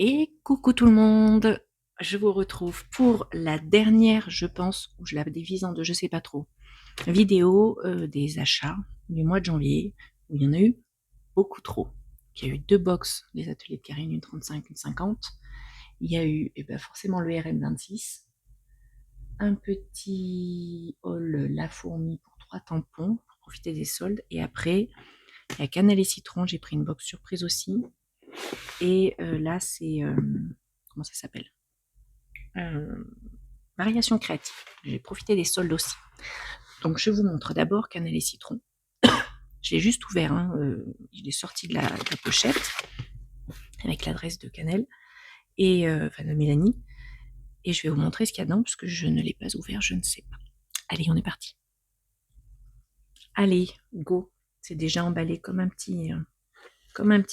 Et coucou tout le monde, je vous retrouve pour la dernière, je pense, ou je la divise en deux, je sais pas trop, vidéo des achats du mois de janvier, où il y en a eu beaucoup trop. Il y a eu 2 box des ateliers de Karine, une 35, une 50. Il y a eu forcément le RM26, un petit haul La Fourmi pour 3 tampons, pour profiter des soldes. Et après, il y a Cannelle et Citron, j'ai pris une box surprise aussi. Et là, c'est... comment ça s'appelle Variation créative. J'ai profité des soldes aussi. Donc je vous montre d'abord Cannelle et Citron. Je l'ai juste ouvert, hein, je l'ai sorti de la pochette avec l'adresse de Cannelle, et enfin de Mélanie. Et je vais vous montrer ce qu'il y a dedans, parce que je ne l'ai pas ouvert, je ne sais pas. Allez, on est parti. Allez, go. C'est déjà emballé comme un petit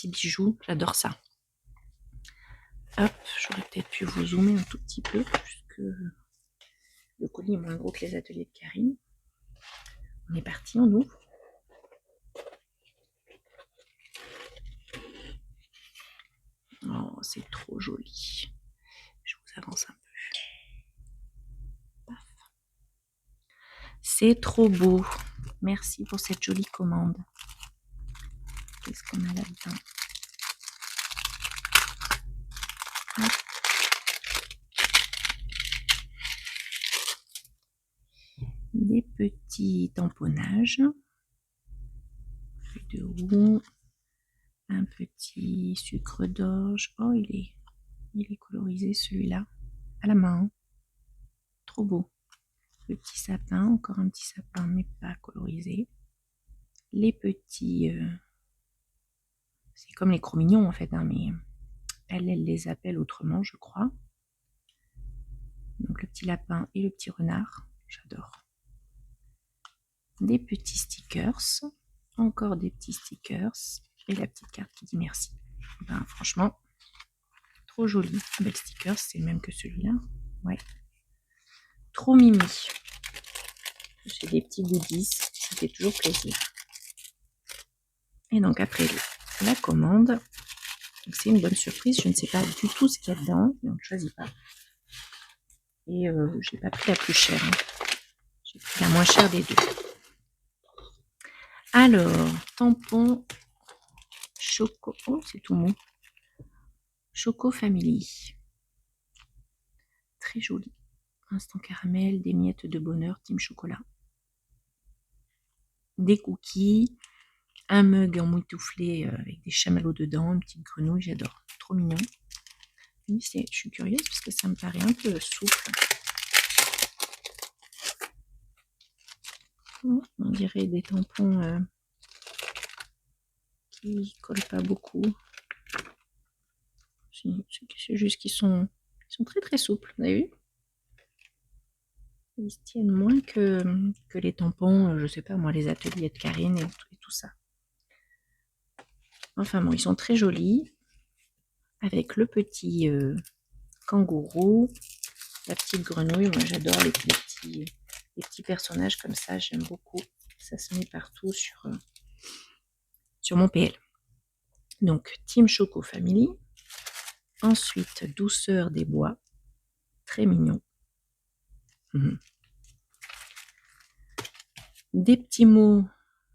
bijou. J'adore ça. Hop, j'aurais peut-être pu vous zoomer un tout petit peu, puisque le colis est moins gros que les ateliers de Karine. On est parti, on ouvre. Oh, c'est trop joli. Je vous avance un peu. Paf. C'est trop beau. Merci pour cette jolie commande. Qu'est-ce qu'on a là-dedans? Des petits tamponnages, de roux, un petit sucre d'orge. Oh, il est colorisé celui-là, à la main. Trop beau. Le petit sapin, encore un petit sapin, mais pas colorisé. Les petits... c'est comme les cromignons en fait, hein, mais elle les appelle autrement, je crois. Donc le petit lapin et le petit renard, j'adore. Des petits stickers, encore des petits stickers, et la petite carte qui dit merci. Ben, franchement, trop joli. Un bel sticker, c'est le même que celui-là. Ouais. Trop mimi. J'ai des petits goodies, ça fait toujours plaisir. Et donc après la commande, c'est une bonne surprise. Je ne sais pas du tout ce qu'il y a dedans, donc je ne choisis pas. Et je n'ai pas pris la plus chère. Hein. J'ai pris la moins chère des deux. Alors, tampon Choco. Oh, c'est tout mou. Choco Family. Très joli. Instant caramel, des miettes de bonheur, team chocolat. Des cookies, un mug en moutouflé avec des chamallows dedans, une petite grenouille, j'adore. Trop mignon. Oui, je suis curieuse parce que ça me paraît un peu souple. On dirait des tampons qui collent pas beaucoup. C'est juste qu'ils sont très très souples, vous avez vu? Ils se tiennent moins que les tampons, je sais pas moi, les ateliers de Karine et tout ça. Enfin bon, ils sont très jolis. Avec le petit kangourou, la petite grenouille. Moi j'adore les petits personnages comme ça, j'aime beaucoup. Ça se met partout sur mon PL. Donc Team Choco Family. Ensuite, Douceur des bois. Très mignon. Des petits mots,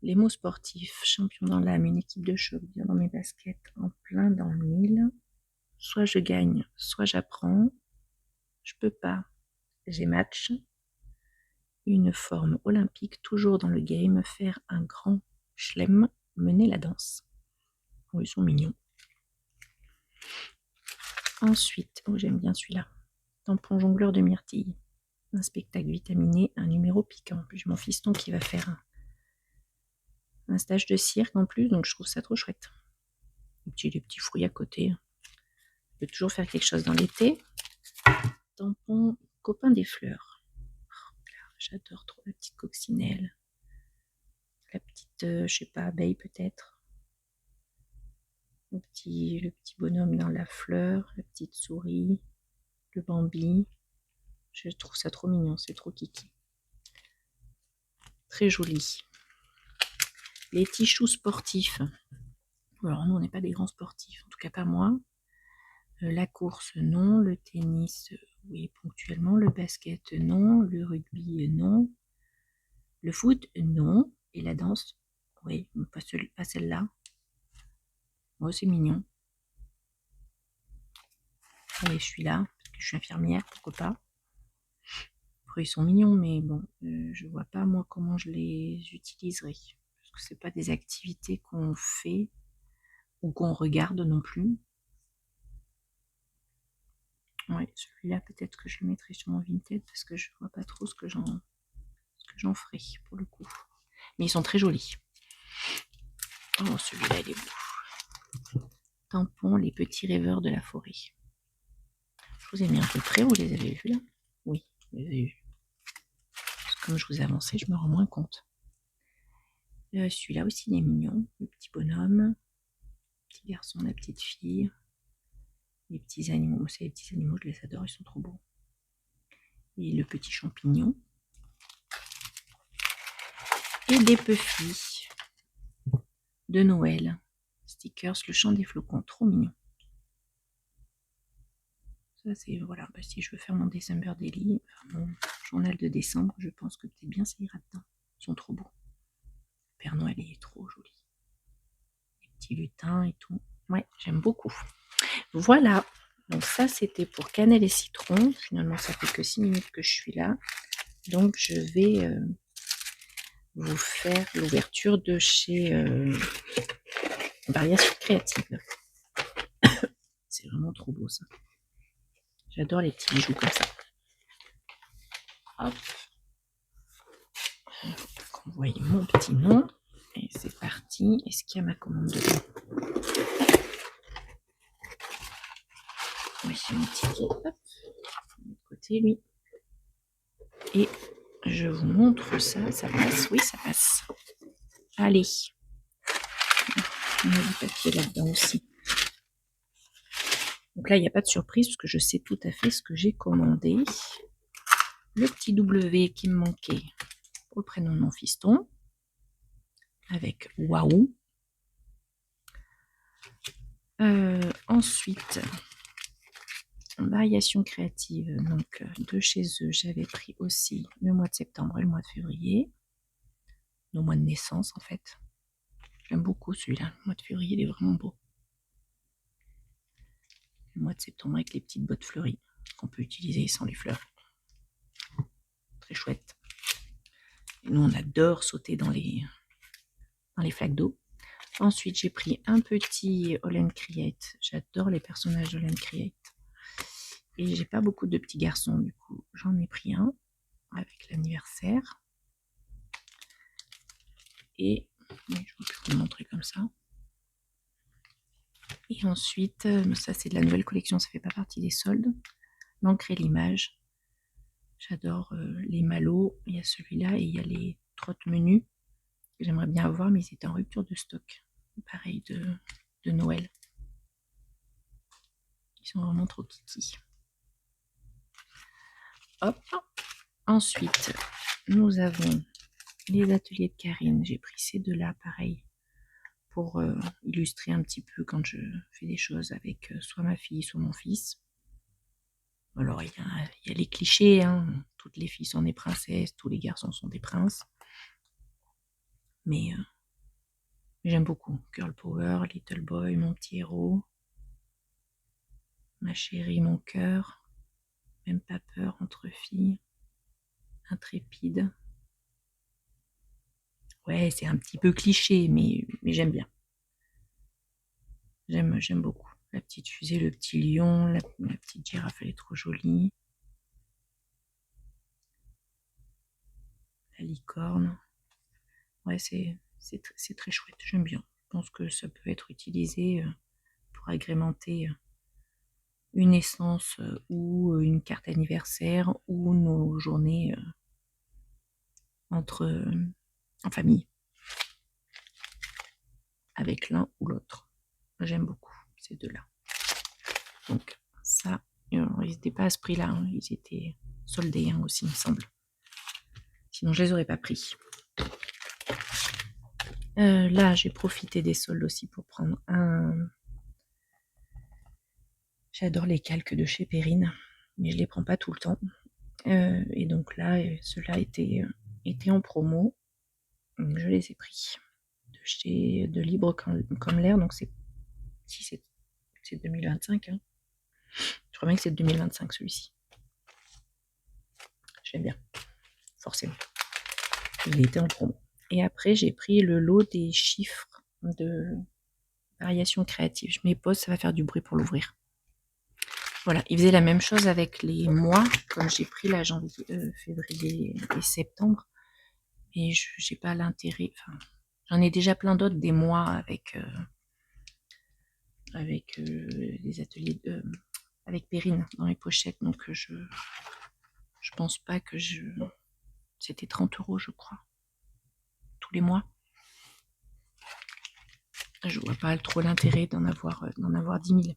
les mots sportifs. Champion dans l'âme, une équipe de choc, bien dans mes baskets, en plein dans le mille. Soit je gagne, soit j'apprends. Je peux pas, j'ai match. Une forme olympique, toujours dans le game, faire un grand chelem, mener la danse. Oh, ils sont mignons. Ensuite, oh j'aime bien celui-là. Tampon jongleur de myrtille. Un spectacle vitaminé, un numéro piquant. J'ai mon fiston qui va faire un stage de cirque en plus, donc je trouve ça trop chouette. Les petits fruits à côté. Je peux toujours faire quelque chose dans l'été. Tampon copain des fleurs. Oh, j'adore trop la petite coccinelle. La petite, je sais pas, abeille peut-être. Le petit bonhomme dans la fleur, la petite souris, le Bambi. Je trouve ça trop mignon, c'est trop kiki. Très joli. Les petits choux sportifs. Alors nous, on n'est pas des grands sportifs, en tout cas pas moi. La course, non. Le tennis, oui, ponctuellement. Le basket, non. Le rugby, non. Le foot, non. Et la danse, oui, pas celle-là. Oh, c'est mignon. Allez, je suis là, parce que je suis infirmière, pourquoi pas. Après, ils sont mignons, mais bon, je vois pas, moi, comment je les utiliserai. Parce que c'est pas des activités qu'on fait ou qu'on regarde non plus. Ouais, celui-là, peut-être que je le mettrai sur mon Vinted, parce que je vois pas trop ce que j'en ferai, pour le coup. Mais ils sont très jolis. Oh, celui-là, il est beau. Tampon, les petits rêveurs de la forêt. Je vous ai mis un peu près, vous les avez vus là? Oui, vous les avez vus. Parce que comme je vous ai avancé, je me rends moins compte. Celui-là aussi, il est mignon. Le petit bonhomme, le petit garçon, la petite fille. Les petits animaux, moi, c'est les petits animaux, je les adore, ils sont trop beaux. Et le petit champignon. Et des puffs de Noël. Stickers, le chant des flocons, trop mignon. Ça, c'est, voilà, bah, si je veux faire mon December Daily, mon journal de décembre, je pense que peut-être bien ça ira dedans. Ils sont trop beaux. Père Noël est trop joli. Les petits lutins et tout. Ouais, j'aime beaucoup. Voilà. Donc ça, c'était pour cannelle et citron. Finalement, ça fait que 6 minutes que je suis là. Donc, je vais vous faire l'ouverture de chez Variation Créative. C'est vraiment trop beau, ça. J'adore les petits bijoux comme ça. Hop. On voit mon petit nom. Et c'est parti. Est-ce qu'il y a ma commande dedans? Oui, j'ai mon ticket. Hop. De l'autre côté, lui. Et je vous montre ça. Ça passe? Oui, ça passe. Allez. On a du papier là-dedans aussi. Donc là, il n'y a pas de surprise parce que je sais tout à fait ce que j'ai commandé. Le petit W qui me manquait pour le prénom de mon fiston. Avec Waouh. Ensuite, Variation Créative. Donc, de chez eux, j'avais pris aussi le mois de septembre et le mois de février. Nos mois de naissance, en fait. J'aime beaucoup celui-là. Le mois de février, il est vraiment beau. Le mois de septembre avec les petites bottes fleuries qu'on peut utiliser sans les fleurs. Très chouette. Et nous, on adore sauter dans les flaques d'eau. Ensuite, j'ai pris un petit Holland Create. J'adore les personnages Holland Create. Et j'ai pas beaucoup de petits garçons, du coup, j'en ai pris un avec l'anniversaire. Et je vais vous le montrer comme ça. Et ensuite, ça c'est de la nouvelle collection, ça fait pas partie des soldes. L'encre et l'image. J'adore les mallots. Il y a celui-là et il y a les trottes-menus que j'aimerais bien avoir, mais ils étaient en rupture de stock. Pareil de Noël. Ils sont vraiment trop kiki. Hop. Ensuite, nous avons les ateliers de Karine. J'ai pris ces deux-là, pareil, pour illustrer un petit peu quand je fais des choses avec soit ma fille, soit mon fils. Alors, il y a les clichés, hein. Toutes les filles sont des princesses, tous les garçons sont des princes. Mais j'aime beaucoup. Girl Power, Little Boy, mon petit héros. Ma chérie, mon cœur. Même pas peur entre filles. Intrépide. Ouais, c'est un petit peu cliché, mais j'aime bien. J'aime beaucoup. La petite fusée, le petit lion, la petite girafe, elle est trop jolie. La licorne. Ouais, c'est très chouette, j'aime bien. Je pense que ça peut être utilisé pour agrémenter une naissance ou une carte anniversaire ou nos journées en famille. Avec l'un ou l'autre. J'aime beaucoup ces deux-là. Donc ça, ils n'étaient pas à ce prix-là, hein. Ils étaient soldés aussi, il me semble. Sinon, je les aurais pas pris. Là, j'ai profité des soldes aussi pour prendre un... J'adore les calques de chez Perrine, mais je les prends pas tout le temps. Et donc là, ceux-là étaient en promo. Donc je les ai pris de chez de Libre comme l'air. Donc c'est 2025. Hein. Je crois bien que c'est 2025 celui-ci. J'aime bien, forcément. Il était en promo. Et après, j'ai pris le lot des chiffres de variation créative. Je mets pause, ça va faire du bruit pour l'ouvrir. Voilà, il faisait la même chose avec les mois, comme j'ai pris là janvier, février et septembre. Et j'ai pas l'intérêt. Enfin, j'en ai déjà plein d'autres des mois avec les ateliers avec Perrine dans les pochettes. Donc je pense pas que c'était 30 €, je crois, tous les mois. Je vois pas trop l'intérêt d'en avoir 10 000.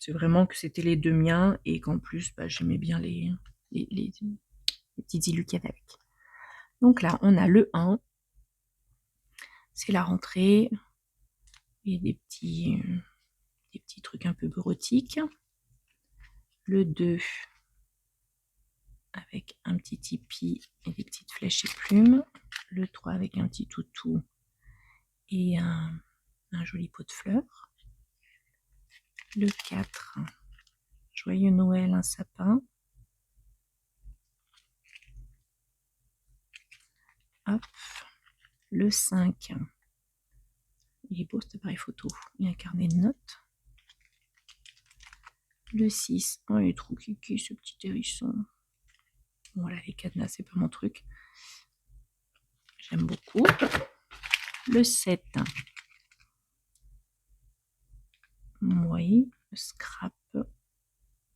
C'est vraiment que c'était les deux miens et qu'en plus, j'aimais bien les petites illus qu'il y avait avec. Donc là, on a le 1. C'est la rentrée. Et des petits trucs un peu bureautiques. Le 2, avec un petit tipi et des petites flèches et plumes. Le 3, avec un petit toutou et un joli pot de fleurs. Le 4, joyeux Noël, un sapin. Hop. Le 5, il est beau cet appareil photo, et un carnet de notes. Le 6, oh il est trop kiki ce petit hérisson. Voilà, les cadenas, c'est pas mon truc. J'aime beaucoup. Le 7, oui, le scrap,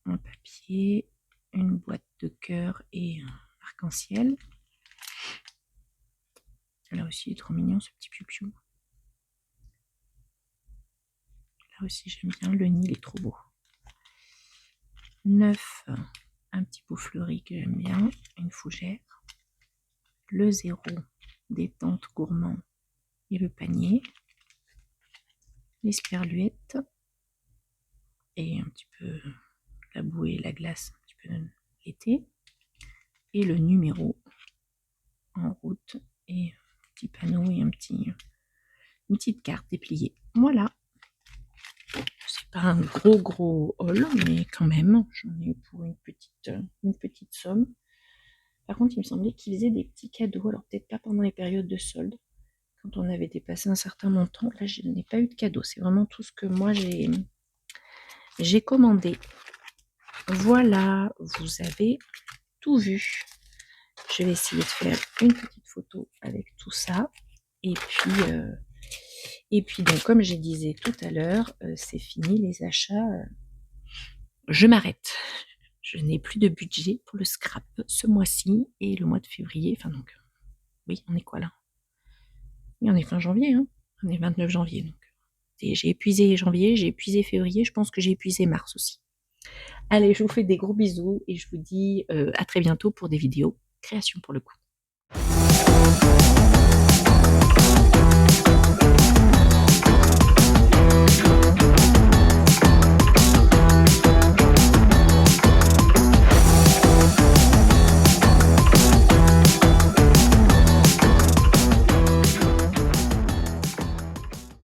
un papier, une boîte de cœur et un arc-en-ciel. Là aussi, il est trop mignon ce petit piou-piou. Là aussi, j'aime bien. Le nid, il est trop beau. 9, un petit pot fleuri que j'aime bien, une fougère. Le 0, détente gourmand et le panier. Les sperluettes et un petit peu la bouée, la glace, un petit peu l'été. Et le numéro en route et un petit panneau et une petite carte dépliée. Voilà. C'est pas un gros haul, mais quand même, j'en ai eu pour une petite somme. Par contre, il me semblait qu'ils faisaient des petits cadeaux, alors peut-être pas pendant les périodes de solde, quand on avait dépassé un certain montant. Là, je n'ai pas eu de cadeau, c'est vraiment tout ce que moi j'ai commandé. Voilà, vous avez tout vu. Je vais essayer de faire une petite photo avec tout ça. Et puis donc, comme je disais tout à l'heure, c'est fini les achats. Je m'arrête. Je n'ai plus de budget pour le scrap ce mois-ci et le mois de février. Enfin donc, oui, on est quoi là? Oui, on est fin janvier, hein. On est 29 janvier. Donc, j'ai épuisé janvier, j'ai épuisé février. Je pense que j'ai épuisé mars aussi. Allez, je vous fais des gros bisous et je vous dis à très bientôt pour des vidéos création pour le coup.